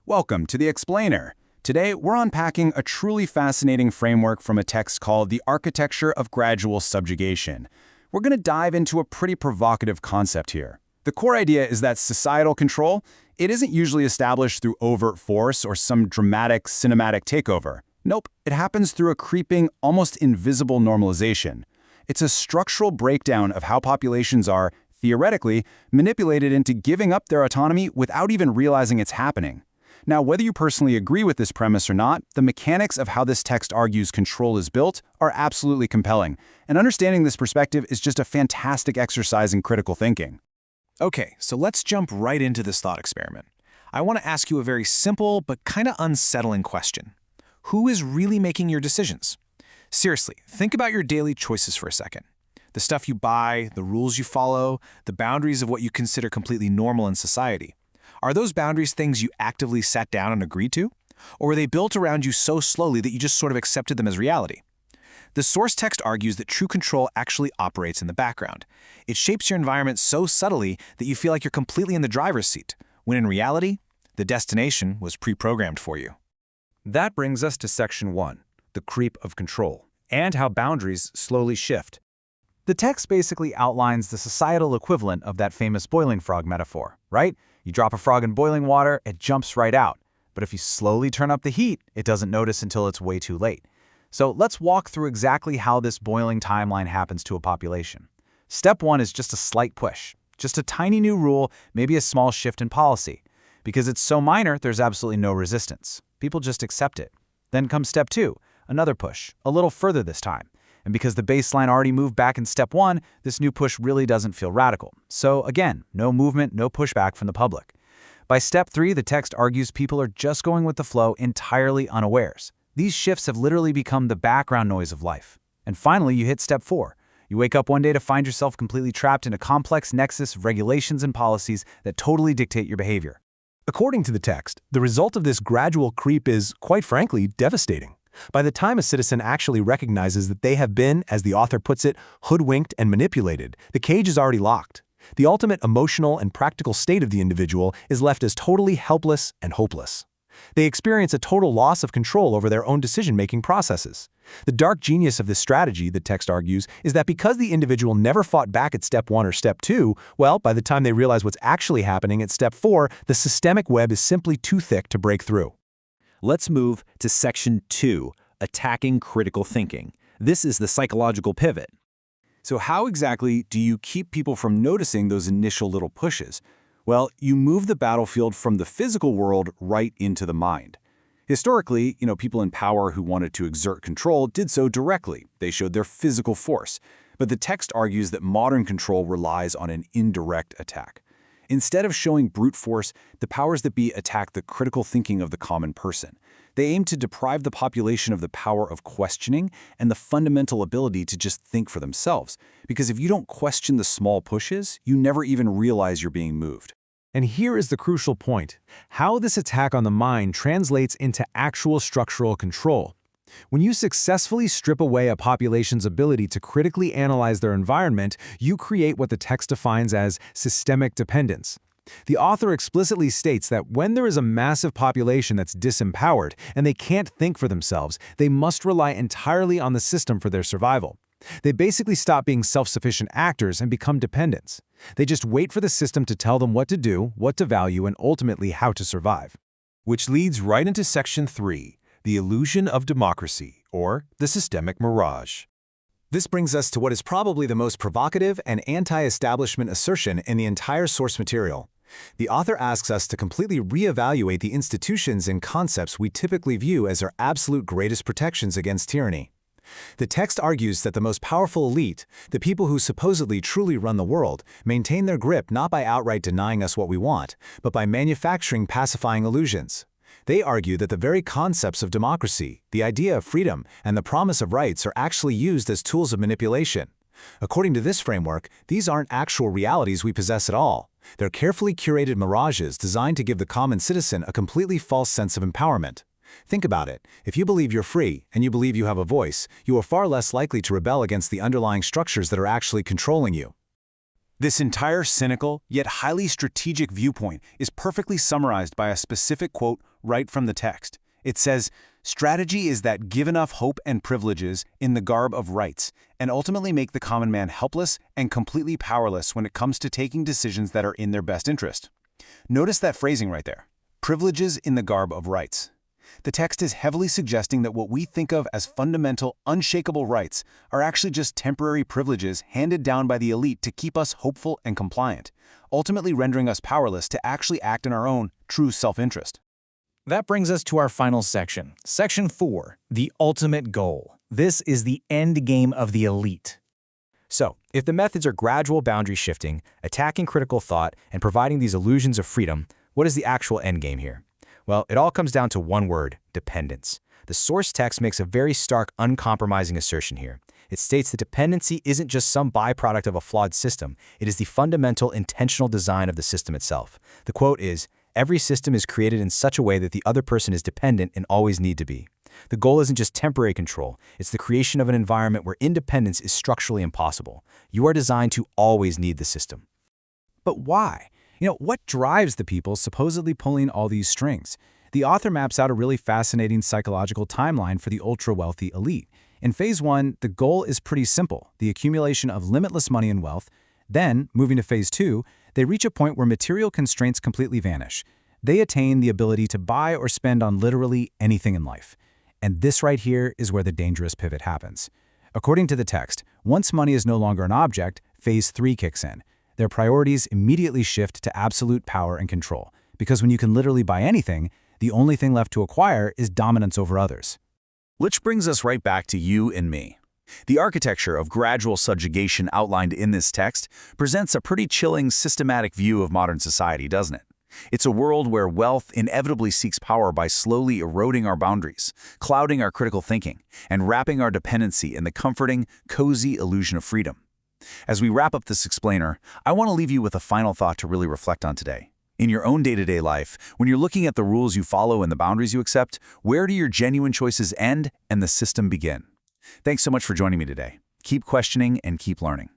Welcome to The Explainer. Today, we're unpacking a truly fascinating framework from a text called The Architecture of Gradual Subjugation. We're going to dive into a pretty provocative concept here. The core idea is that societal control, it isn't usually established through overt force or some dramatic cinematic takeover. Nope, it happens through a creeping, almost invisible normalization. It's a structural breakdown of how populations are, theoretically, manipulated into giving up their autonomy without even realizing it's happening. Now, whether you personally agree with this premise or not, the mechanics of how this text argues control is built are absolutely compelling, and understanding this perspective is just a fantastic exercise in critical thinking. Okay, so let's jump right into this thought experiment. I want to ask you a very simple but kind of unsettling question. Who is really making your decisions? Seriously, think about your daily choices for a second. The stuff you buy, the rules you follow, the boundaries of what you consider completely normal in society. Are those boundaries things you actively sat down and agreed to? Or were they built around you so slowly that you just sort of accepted them as reality? The source text argues that true control actually operates in the background. It shapes your environment so subtly that you feel like you're completely in the driver's seat, when in reality, the destination was pre-programmed for you. That brings us to Section 1, the creep of control, and how boundaries slowly shift. The text basically outlines the societal equivalent of that famous boiling frog metaphor, right? You drop a frog in boiling water, it jumps right out. But if you slowly turn up the heat, it doesn't notice until it's way too late. So let's walk through exactly how this boiling timeline happens to a population. Step 1 is just a slight push, just a tiny new rule, maybe a small shift in policy. Because it's so minor, there's absolutely no resistance. People just accept it. Then comes Step 2, another push, a little further this time. And because the baseline already moved back in Step 1, this new push really doesn't feel radical. So again, no movement, no pushback from the public. By Step 3, the text argues people are just going with the flow entirely unawares. These shifts have literally become the background noise of life. And finally, you hit Step 4. You wake up one day to find yourself completely trapped in a complex nexus of regulations and policies that totally dictate your behavior. According to the text, the result of this gradual creep is, quite frankly, devastating. By the time a citizen actually recognizes that they have been, as the author puts it, hoodwinked and manipulated, the cage is already locked. The ultimate emotional and practical state of the individual is left as totally helpless and hopeless. They experience a total loss of control over their own decision-making processes. The dark genius of this strategy, the text argues, is that because the individual never fought back at Step 1 or Step 2, well, by the time they realize what's actually happening at Step 4, the systemic web is simply too thick to break through. Let's move to Section 2, attacking critical thinking. This is the psychological pivot. So how exactly do you keep people from noticing those initial little pushes? Well, you move the battlefield from the physical world right into the mind. Historically, people in power who wanted to exert control did so directly. They showed their physical force. But the text argues that modern control relies on an indirect attack. Instead of showing brute force, the powers that be attack the critical thinking of the common person. They aim to deprive the population of the power of questioning and the fundamental ability to just think for themselves. Because if you don't question the small pushes, you never even realize you're being moved. And here is the crucial point: how this attack on the mind translates into actual structural control. When you successfully strip away a population's ability to critically analyze their environment, you create what the text defines as systemic dependence. The author explicitly states that when there is a massive population that's disempowered and they can't think for themselves, they must rely entirely on the system for their survival. They basically stop being self-sufficient actors and become dependents. They just wait for the system to tell them what to do, what to value, and ultimately how to survive. Which leads right into Section 3, the illusion of democracy, or the systemic mirage. This brings us to what is probably the most provocative and anti-establishment assertion in the entire source material. The author asks us to completely reevaluate the institutions and concepts we typically view as our absolute greatest protections against tyranny. The text argues that the most powerful elite, the people who supposedly truly run the world, maintain their grip not by outright denying us what we want, but by manufacturing pacifying illusions. They argue that the very concepts of democracy, the idea of freedom, and the promise of rights are actually used as tools of manipulation. According to this framework, these aren't actual realities we possess at all. They're carefully curated mirages designed to give the common citizen a completely false sense of empowerment. Think about it. If you believe you're free and you believe you have a voice, you are far less likely to rebel against the underlying structures that are actually controlling you. This entire cynical, yet highly strategic viewpoint is perfectly summarized by a specific quote right from the text. It says, "Strategy is that give enough hope and privileges in the garb of rights, and ultimately make the common man helpless and completely powerless when it comes to taking decisions that are in their best interest." Notice that phrasing right there. Privileges in the garb of rights. The text is heavily suggesting that what we think of as fundamental, unshakable rights are actually just temporary privileges handed down by the elite to keep us hopeful and compliant, ultimately rendering us powerless to actually act in our own true self-interest. That brings us to our final section. Section 4, the ultimate goal. This is the end game of the elite. So, if the methods are gradual boundary shifting, attacking critical thought, and providing these illusions of freedom, what is the actual end game here? Well, it all comes down to one word: dependence. The source text makes a very stark, uncompromising assertion here. It states that dependency isn't just some byproduct of a flawed system, it is the fundamental, intentional design of the system itself. The quote is, "Every system is created in such a way that the other person is dependent and always need to be." The goal isn't just temporary control, it's the creation of an environment where independence is structurally impossible. You are designed to always need the system. But why? What drives the people supposedly pulling all these strings? The author maps out a really fascinating psychological timeline for the ultra-wealthy elite. In Phase 1, the goal is pretty simple: the accumulation of limitless money and wealth. Then, moving to Phase 2, they reach a point where material constraints completely vanish. They attain the ability to buy or spend on literally anything in life. And this right here is where the dangerous pivot happens. According to the text, once money is no longer an object, Phase 3 kicks in. Their priorities immediately shift to absolute power and control, because when you can literally buy anything, the only thing left to acquire is dominance over others. Which brings us right back to you and me. The architecture of gradual subjugation outlined in this text presents a pretty chilling, systematic view of modern society, doesn't it? It's a world where wealth inevitably seeks power by slowly eroding our boundaries, clouding our critical thinking, and wrapping our dependency in the comforting, cozy illusion of freedom. As we wrap up this explainer, I want to leave you with a final thought to really reflect on today. In your own day-to-day life, when you're looking at the rules you follow and the boundaries you accept, where do your genuine choices end and the system begin? Thanks so much for joining me today. Keep questioning and keep learning.